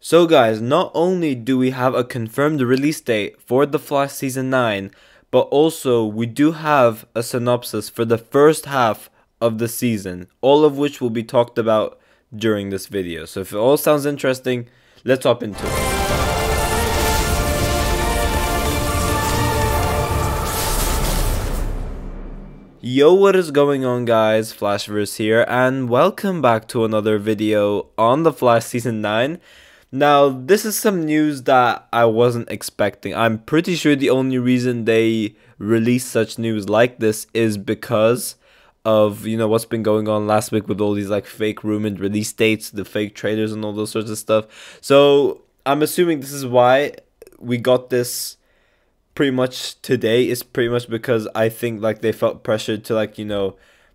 So guys, not only do we have a confirmed release date for The Flash Season 9, but also we do have a synopsis for the first half of the season, all of which will be talked about during this video. So if it all sounds interesting, let's hop into it. Yo, what is going on guys, Flashverse here, and welcome back to another video on The Flash Season 9. Now, this is some news that I wasn't expecting. I'm pretty sure the only reason they release such news like this is because of, what's been going on last week with all these like fake rumored release dates, the fake trailers and all those sorts of stuff. So, I'm assuming this is why we got this pretty much today, is pretty much because I think like they felt pressured to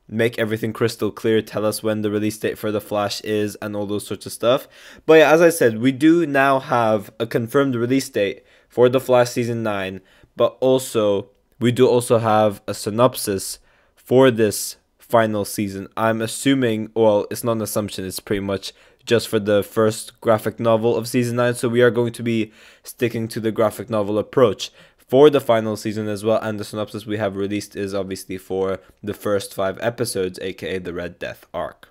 make everything crystal clear, tell us when the release date for The Flash is and all those sorts of stuff. But yeah, as I said, we do now have a confirmed release date for The Flash Season 9, but also we do also have a synopsis for this final season. I'm assuming, well, it's not an assumption, it's pretty much just for the first graphic novel of Season 9, so we are going to be sticking to the graphic novel approach for the final season as well, and the synopsis we have released is obviously for the first 5 episodes, aka the Red Death arc.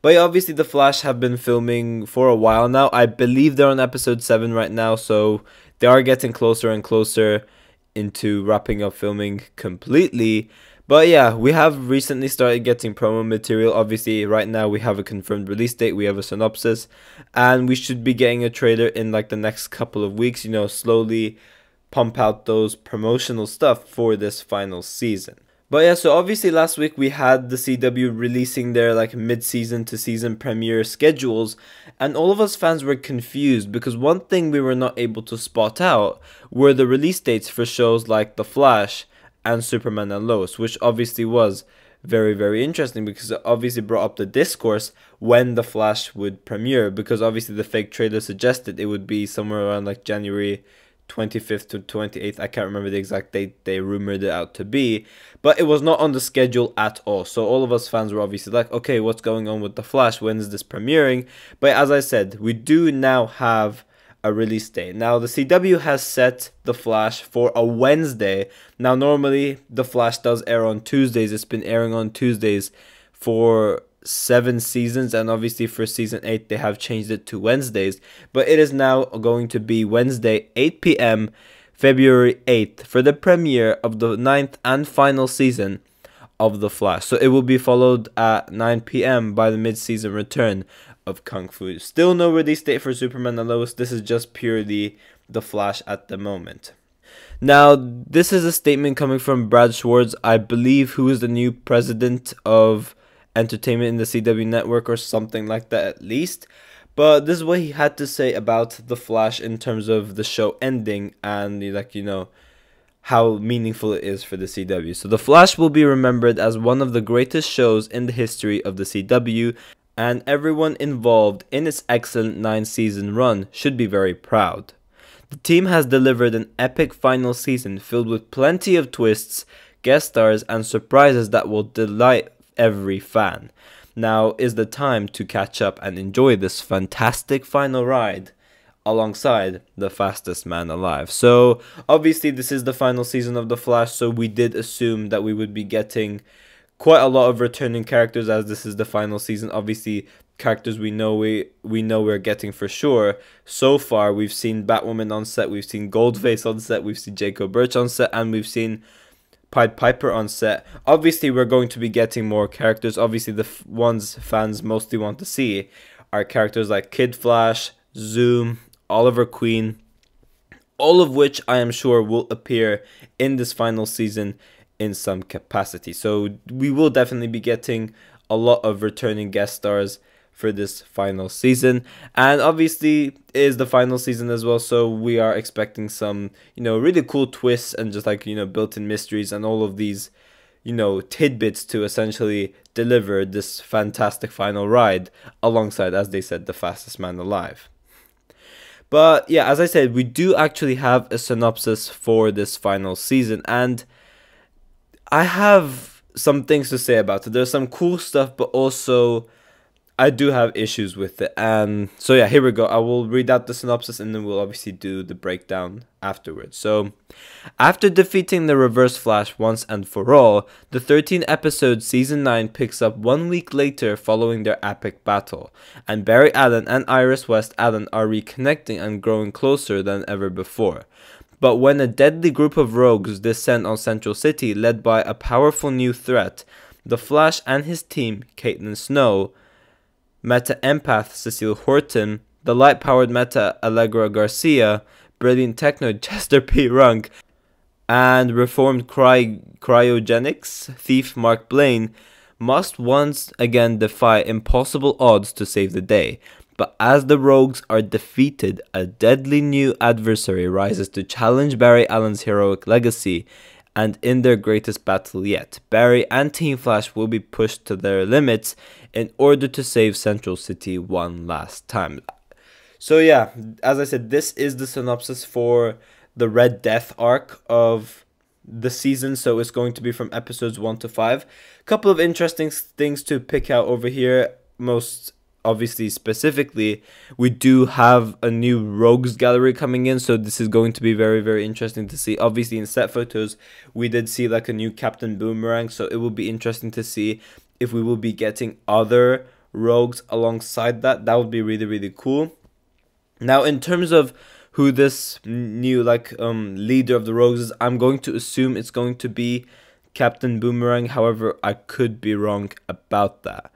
But yeah, obviously the Flash have been filming for a while now. I believe they're on episode 7 right now, so they are getting closer and closer into wrapping up filming completely. But yeah, we have recently started getting promo material. Obviously, right now we have a confirmed release date, we have a synopsis, and we should be getting a trailer in like the next couple of weeks, slowly pump out those promotional stuff for this final season. But yeah, so obviously last week we had the CW releasing their like mid-season to season premiere schedules, and all of us fans were confused because one thing we were not able to spot out were the release dates for shows like The Flash and Superman and Lois, which obviously was very, very interesting because it obviously brought up the discourse when The Flash would premiere, because obviously the fake trailer suggested it would be somewhere around like January 25th to 28th. I can't remember the exact date they rumored it out to be, but it was not on the schedule at all. So all of us fans were obviously like, okay, what's going on with The Flash? When is this premiering? But as I said, we do now have a release date. Now the CW has set The Flash for a Wednesday. Now normally The Flash does air on Tuesdays. It's been airing on Tuesdays for 7 seasons, and obviously for season 8 they have changed it to Wednesdays, but it is now going to be Wednesday 8 p.m. February 8th for the premiere of the 9th and final season of The Flash. So it will be followed at 9 p.m. by the mid-season return of Kung Fu. Still no release date for Superman and Lois. This is just purely The Flash at the moment. Now, this is a statement coming from Brad Schwartz, I believe, who is the new president of entertainment in the CW network or something like that at least. But this is what he had to say about The Flash in terms of the show ending and how meaningful it is for the CW. So The Flash will be remembered as one of the greatest shows in the history of the CW, and everyone involved in its excellent 9-season run should be very proud. The team has delivered an epic final season filled with plenty of twists, guest stars, and surprises that will delight every fan. Now is the time to catch up and enjoy this fantastic final ride alongside the fastest man alive. So obviously this is the final season of The Flash, so we did assume that we would be getting quite a lot of returning characters as this is the final season. Obviously characters we know we're getting for sure. So far we've seen Batwoman on set, we've seen Goldface on set, we've seen Jacob Birch on set, and we've seen Pied Piper on set. Obviously we're going to be getting more characters. Obviously the ones fans mostly want to see are characters like Kid Flash, Zoom, Oliver Queen, all of which I am sure will appear in this final season in some capacity. So we will definitely be getting a lot of returning guest stars for this final season, and obviously it is the final season as well, so we are expecting some really cool twists and just built-in mysteries and all of these tidbits to essentially deliver this fantastic final ride alongside, as they said, the fastest man alive. But yeah, as I said, we do actually have a synopsis for this final season, and I have some things to say about it. There's some cool stuff, but also I do have issues with it. And so yeah, here we go. I will read out the synopsis and then we'll obviously do the breakdown afterwards. So, after defeating the Reverse Flash once and for all, the 13-episode Season 9 picks up 1 week later following their epic battle, and Barry Allen and Iris West Allen are reconnecting and growing closer than ever before. But when a deadly group of rogues descend on Central City led by a powerful new threat, the Flash and his team, Caitlin Snow, meta-empath Cecile Horton, the light-powered meta Allegra Garcia, brilliant techno Chester P. Runk, and reformed cryogenics thief Mark Blaine must once again defy impossible odds to save the day. But as the rogues are defeated, a deadly new adversary rises to challenge Barry Allen's heroic legacy, and in their greatest battle yet, Barry and Team Flash will be pushed to their limits in order to save Central City one last time. So yeah, as I said, this is the synopsis for the Red Death arc of the season, so it's going to be from episodes 1 to 5. A couple of interesting things to pick out over here. Most obviously, specifically, we do have a new rogues gallery coming in, so this is going to be very, very interesting to see. Obviously, in set photos, we did see like a new Captain Boomerang, so it will be interesting to see if we will be getting other rogues alongside that. That would be really, really cool. Now, in terms of who this new leader of the rogues is, I'm going to assume it's going to be Captain Boomerang. However, I could be wrong about that.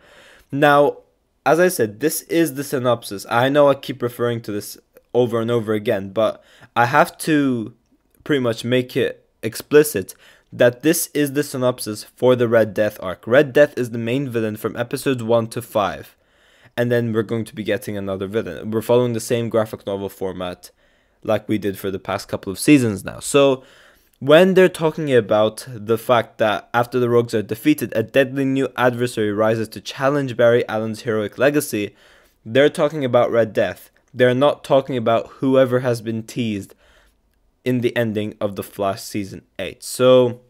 Now, as I said, this is the synopsis. I know I keep referring to this over and over again, but I have to pretty much make it explicit that this is the synopsis for the Red Death arc. Red Death is the main villain from episodes 1 to 5. And then we're going to be getting another villain. We're following the same graphic novel format like we did for the past couple of seasons now. So when they're talking about the fact that after the rogues are defeated, a deadly new adversary rises to challenge Barry Allen's heroic legacy, they're talking about Red Death. They're not talking about whoever has been teased in the ending of The Flash Season 8. So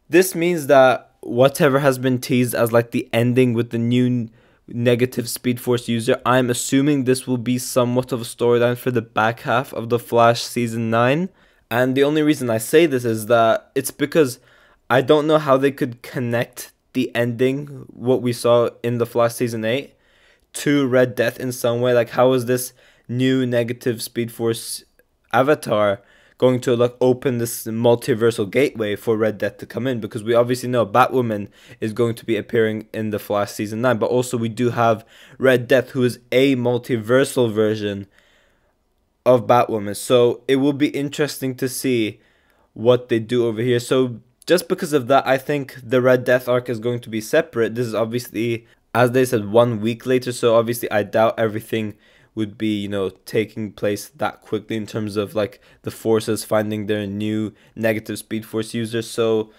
this means that whatever has been teased as like the ending with the new negative Speed Force user, I'm assuming this will be somewhat of a storyline for the back half of The Flash Season 9. And the only reason I say this is that it's because I don't know how they could connect the ending, what we saw in The Flash Season 8, to Red Death in some way. Like, how is this new negative Speed Force avatar going to like open this multiversal gateway for Red Death to come in? Because we obviously know Batwoman is going to be appearing in The Flash Season 9, but also we do have Red Death, who is a multiversal version of Batwoman. So it will be interesting to see what they do over here. So just because of that, I think the Red Death arc is going to be separate. This is obviously, as they said, 1 week later, so obviously I doubt everything would be, you know, taking place that quickly in terms of like the forces finding their new negative Speed Force user. So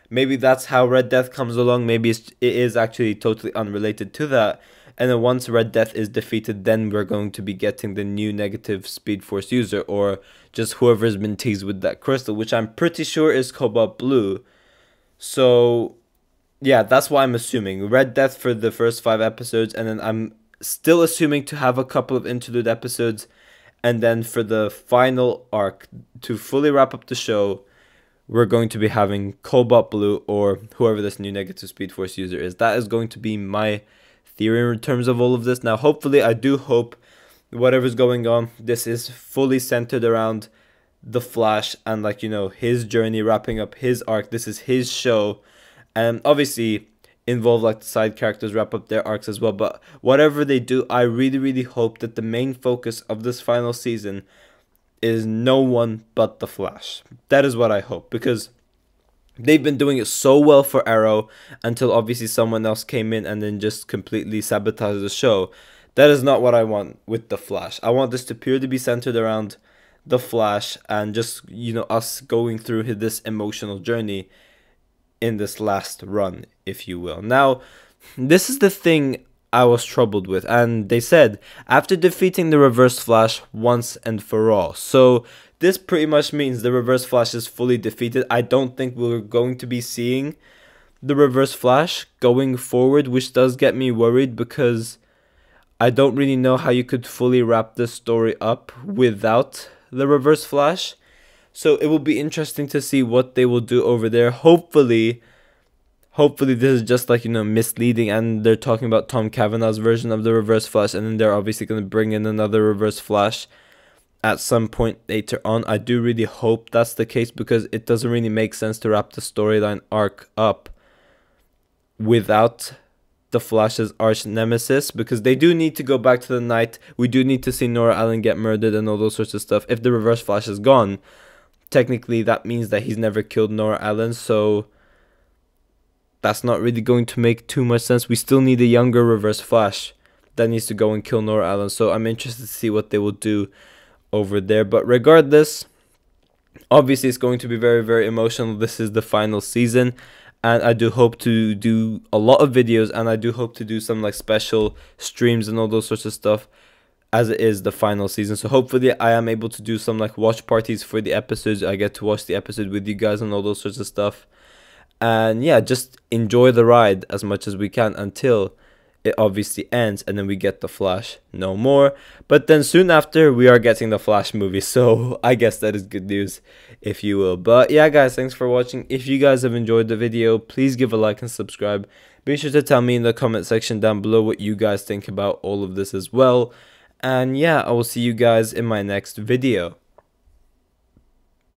maybe that's how Red Death comes along. Maybe it is actually totally unrelated to that. And then once Red Death is defeated, then we're going to be getting the new negative Speed Force user, or just whoever's been teased with that crystal, which I'm pretty sure is Cobalt Blue. So yeah, that's what I'm assuming. Red Death for the first 5 episodes, and then I'm still assuming to have a couple of interlude episodes, and then for the final arc to fully wrap up the show, we're going to be having Cobalt Blue or whoever this new negative Speed Force user is. That is going to be my theory in terms of all of this. Now, hopefully, I do hope whatever's going on, this is fully centered around the Flash and, like, you know, his journey, wrapping up his arc. This is his show, and obviously involve like the side characters, wrap up their arcs as well. But whatever they do, I really, really hope that the main focus of this final season is no one but the Flash. That is what I hope, because they've been doing it so well for Arrow until obviously someone else came in and then just completely sabotaged the show. That is not what I want with the Flash. I want this to purely be centered around the Flash and just, you know, us going through this emotional journey in this last run, if you will. Now, this is the thing I was troubled with, and they said after defeating the Reverse Flash once and for all. So this pretty much means the Reverse Flash is fully defeated. I don't think we're going to be seeing the Reverse Flash going forward, which does get me worried because I don't really know how you could fully wrap this story up without the Reverse Flash. So it will be interesting to see what they will do over there. Hopefully this is just like, misleading, and they're talking about Tom Cavanaugh's version of the Reverse Flash, and then they're obviously going to bring in another Reverse Flash at some point later on. I do really hope that's the case, because it doesn't really make sense to wrap the storyline arc up without the Flash's arch nemesis, because they do need to go back to the night. We do need to see Nora Allen get murdered and all those sorts of stuff. If the Reverse Flash is gone, technically that means that he's never killed Nora Allen, so that's not really going to make too much sense. We still need a younger Reverse Flash that needs to go and kill Nora Allen, so I'm interested to see what they will do over there. But regardless, obviously it's going to be very, very emotional. This is the final season, and I do hope to do a lot of videos, and I do hope to do some like special streams and all those sorts of stuff, as it is the final season. So hopefully I am able to do some like watch parties for the episodes. I get to watch the episode with you guys and all those sorts of stuff. And yeah, just enjoy the ride as much as we can until it obviously ends, and then we get the Flash no more. But then soon after, we are getting the Flash movie, so I guess that is good news, if you will. But yeah, guys, thanks for watching. If you guys have enjoyed the video, please give a like and subscribe. Be sure to tell me in the comment section down below what you guys think about all of this as well. And yeah, I will see you guys in my next video.